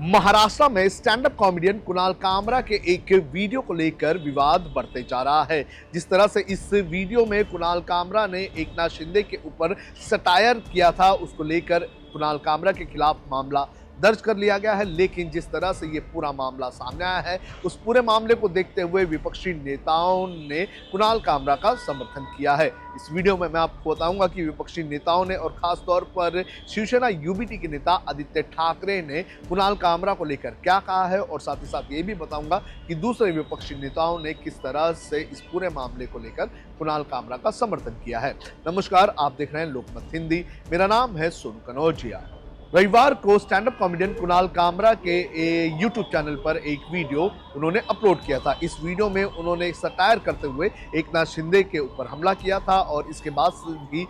महाराष्ट्र में stand up comedian Kunal Kamra के एक वीडियो को लेकर विवाद बढ़ते जा रहा है। जिस तरह से इस वीडियो में कुणाल कामरा ने एकनाथ शिंदे के ऊपर सटायर किया था, उसको लेकर कुणाल कामरा के खिलाफ मामला दर्ज कर लिया गया है। लेकिन जिस तरह से ये पूरा मामला सामने आया है, उस पूरे मामले को देखते हुए विपक्षी नेताओं ने कुणाल कामरा का समर्थन किया है। इस वीडियो में मैं आपको बताऊंगा कि विपक्षी नेताओं ने और खास तौर पर शिवसेना यूबीटी के नेता आदित्य ठाकरे ने कुणाल कामरा को लेकर क्या कहा है, और साथ ही साथ ये भी बताऊंगा कि दूसरे विपक्षी नेताओं ने किस तरह से इस पूरे मामले को लेकर कुणाल कामरा का समर्थन किया है। नमस्कार, आप देख रहे हैं लोकमत हिंदी। मेरा नाम है सोनू कनौजिया। रविवार को stand up comedian Kunal Kamra के यूट्यूब चैनल पर एक वीडियो उन्होंने अपलोड किया था। इस वीडियो में उन्होंने सटायर करते हुए एकनाथ शिंदे के ऊपर हमला किया था, और इसके बाद भी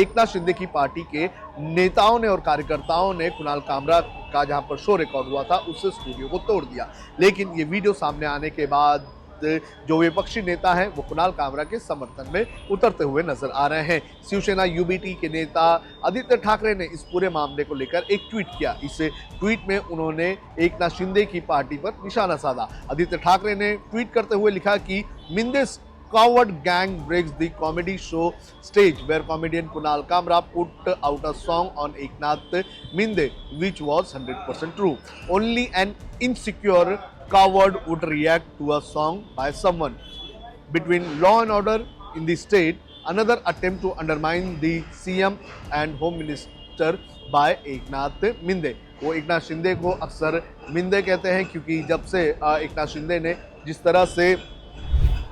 एकनाथ शिंदे की पार्टी के नेताओं ने और कार्यकर्ताओं ने कुणाल कामरा का जहां पर शो रिकॉर्ड हुआ था उस स्टूडियो को तोड़ दिया। लेकिन ये वीडियो सामने आने के बाद जो विपक्षी नेता हैं वो कुणाल कामरा के समर्थन में उतरते हुए नजर आ रहे हैं। शिवसेना यूबीटी के नेता आदित्य ठाकरे ने इस पूरे मामले को लेकर एक ट्वीट किया। इस ट्वीट में उन्होंने एकनाथ शिंदे की पार्टी पर निशाना साधा। आदित्य ठाकरे ने ट्वीट करते हुए लिखा कि मिंदेस coward gang breaks the comedy show stage where comedian Kunal Kamra put out a song on Eknath Minde, which was 100% true. Only an insecure coward would react to a song by someone. Between law and order in the state, another attempt to undermine the CM and Home Minister by Eknath Minde. वो एकनाथ शिंदे को अक्सर मिंदे कहते हैं, क्योंकि जब से एकनाथ शिंदे ने जिस तरह से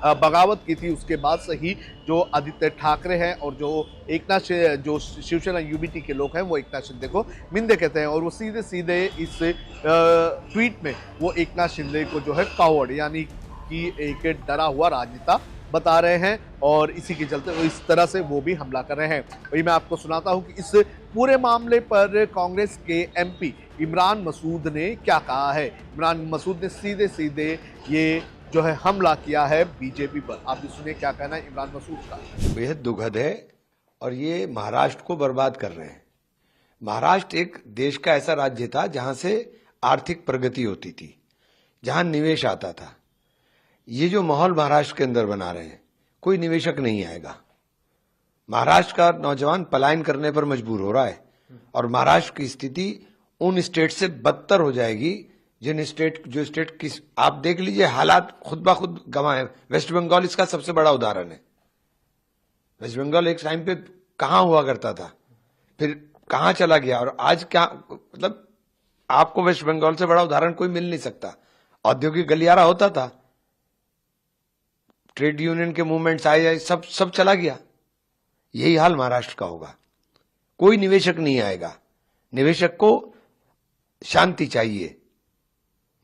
बगावत की थी, उसके बाद से ही जो आदित्य ठाकरे हैं और जो शिवसेना यूबीटी के लोग हैं वो एकनाथ शिंदे को मिंदे कहते हैं। और वो सीधे सीधे इस ट्वीट में वो एकनाथ शिंदे को जो है कावर्ड यानी कि एक डरा हुआ राजनेता बता रहे हैं, और इसी के चलते इस तरह से वो भी हमला कर रहे हैं। वही मैं आपको सुनाता हूं कि इस पूरे मामले पर कांग्रेस के एमपी इमरान मसूद ने क्या कहा है। इमरान मसूद ने सीधे सीधे ये जो है हमला किया है बीजेपी पर। आप भी सुनिए क्या कहना है इमरान मसूद का। बेहद दुखद है, और ये महाराष्ट्र को बर्बाद कर रहे हैं। महाराष्ट्र एक देश का ऐसा राज्य था जहां से आर्थिक प्रगति होती थी, जहां निवेश आता था। ये जो माहौल महाराष्ट्र के अंदर बना रहे हैं, कोई निवेशक नहीं आएगा। महाराष्ट्र का नौजवान पलायन करने पर मजबूर हो रहा है, और महाराष्ट्र की स्थिति उन स्टेट से बदतर हो जाएगी जो स्टेट की आप देख लीजिए हालात खुद ब खुद गंवाए। वेस्ट बंगाल इसका सबसे बड़ा उदाहरण है। वेस्ट बंगाल एक टाइम पे कहां हुआ करता था, फिर कहां चला गया, और आज क्या, मतलब आपको वेस्ट बंगाल से बड़ा उदाहरण कोई मिल नहीं सकता। औद्योगिक गलियारा होता था, ट्रेड यूनियन के मूवमेंट्स आए, सब चला गया। यही हाल महाराष्ट्र का होगा। कोई निवेशक नहीं आएगा। निवेशक को शांति चाहिए।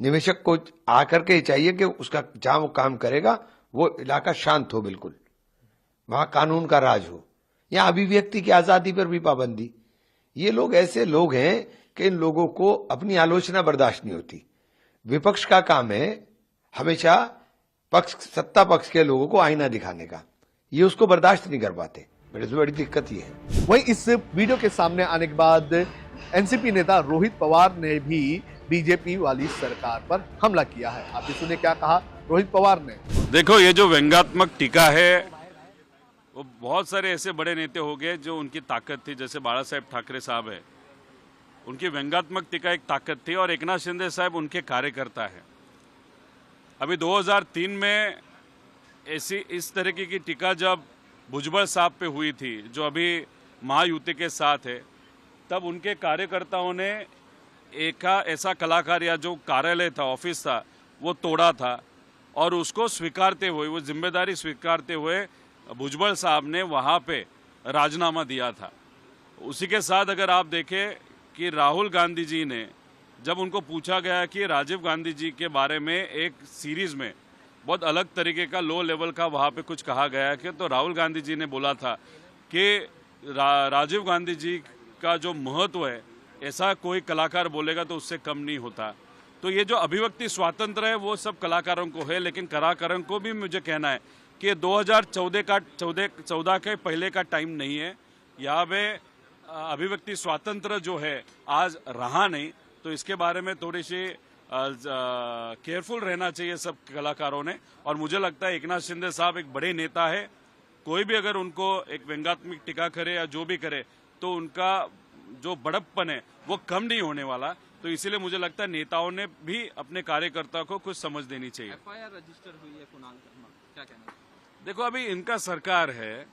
निवेशक को आकर के चाहिए कि उसका जहां वो काम करेगा वो इलाका शांत हो, बिल्कुल वहां कानून का राज हो। यहां अभिव्यक्ति की आजादी पर भी पाबंदी। ये लोग ऐसे लोग हैं कि इन लोगों को अपनी आलोचना बर्दाश्त नहीं होती। विपक्ष का काम है हमेशा सत्ता पक्ष के लोगों को आईना दिखाने का। ये उसको बर्दाश्त नहीं कर पाते। बड़ी दिक्कत ये है। वहीं इस वीडियो के सामने आने के बाद एनसीपी नेता रोहित पवार ने भी बीजेपी वाली सरकार पर हमला किया है। आप भी सुनिए क्या कहा रोहित पवार ने। देखो, ये जो व्यंग्यात्मक टीका है वो बहुत सारे ऐसे बड़े नेता हो गए जो उनकी ताकत थी, जैसे बाला साहेब ठाकरे साहब है, उनकी व्यंग्यात्मक टीका एक ताकत थी, और एकनाथ शिंदे साहब उनके कार्यकर्ता है। अभी 2003 में ऐसी इस तरीके की टीका जब भुजबल साहब पे हुई थी, जो अभी महायुति के साथ है, तब उनके कार्यकर्ताओं ने एक ऐसा कलाकार या जो कार्यालय था, ऑफिस था, वो तोड़ा था, और उसको स्वीकारते हुए, वो जिम्मेदारी स्वीकारते हुए भुजबल साहब ने वहाँ पे राजीनामा दिया था। उसी के साथ अगर आप देखें कि राहुल गांधी जी ने, जब उनको पूछा गया कि राजीव गांधी जी के बारे में एक सीरीज़ में बहुत अलग तरीके का लो लेवल का वहाँ पे कुछ कहा गया कि, तो राहुल गांधी जी ने बोला था कि राजीव गांधी जी का जो महत्व है ऐसा कोई कलाकार बोलेगा तो उससे कम नहीं होता। तो ये जो अभिव्यक्ति स्वातंत्र है वो सब कलाकारों को है, लेकिन कलाकारों को भी मुझे कहना है कि 2014 के पहले का टाइम नहीं है। यहाँ पे अभिव्यक्ति स्वातंत्र जो है आज रहा नहीं, तो इसके बारे में थोड़ी सी केयरफुल रहना चाहिए सब कलाकारों ने। और मुझे लगता है एकनाथ शिंदे साहब एक बड़े नेता है, कोई भी अगर उनको एक व्यंग्यात्मक टीका करे या जो भी करे तो उनका जो बड़प्पन है वो कम नहीं होने वाला। तो इसीलिए मुझे लगता है नेताओं ने भी अपने कार्यकर्ताओं को कुछ समझ देनी चाहिए। एफआईआर रजिस्टर हुई है कुणाल शर्मा, क्या कहना है? देखो अभी इनका सरकार है,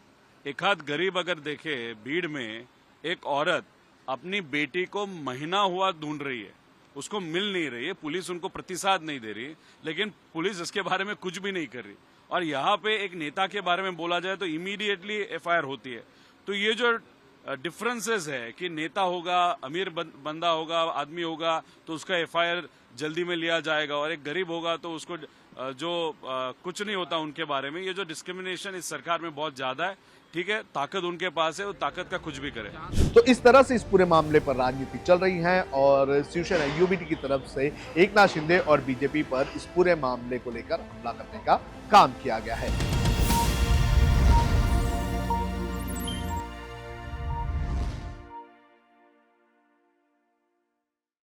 एक आध गरीब अगर देखे भीड़ में एक औरत अपनी बेटी को महीना हुआ ढूंढ रही है, उसको मिल नहीं रही है, पुलिस उनको प्रतिसाद नहीं दे रही, लेकिन पुलिस इसके बारे में कुछ भी नहीं कर रही। और यहाँ पे एक नेता के बारे में बोला जाए तो इमीडिएटली एफआईआर होती है। तो ये जो डिफरेंसेस है कि नेता होगा, अमीर बंदा होगा, आदमी होगा तो उसका एफआईआर जल्दी में लिया जाएगा, और एक गरीब होगा तो उसको कुछ नहीं होता उनके बारे में। ये जो डिस्क्रिमिनेशन इस सरकार में बहुत ज्यादा है। ठीक है, ताकत उनके पास है, वो ताकत का कुछ भी करे। तो इस तरह से इस पूरे मामले पर राजनीति चल रही है और शिवसेना यूबीटी की तरफ से एकनाथ शिंदे और बीजेपी पर इस पूरे मामले को लेकर हमला करने का काम किया गया है।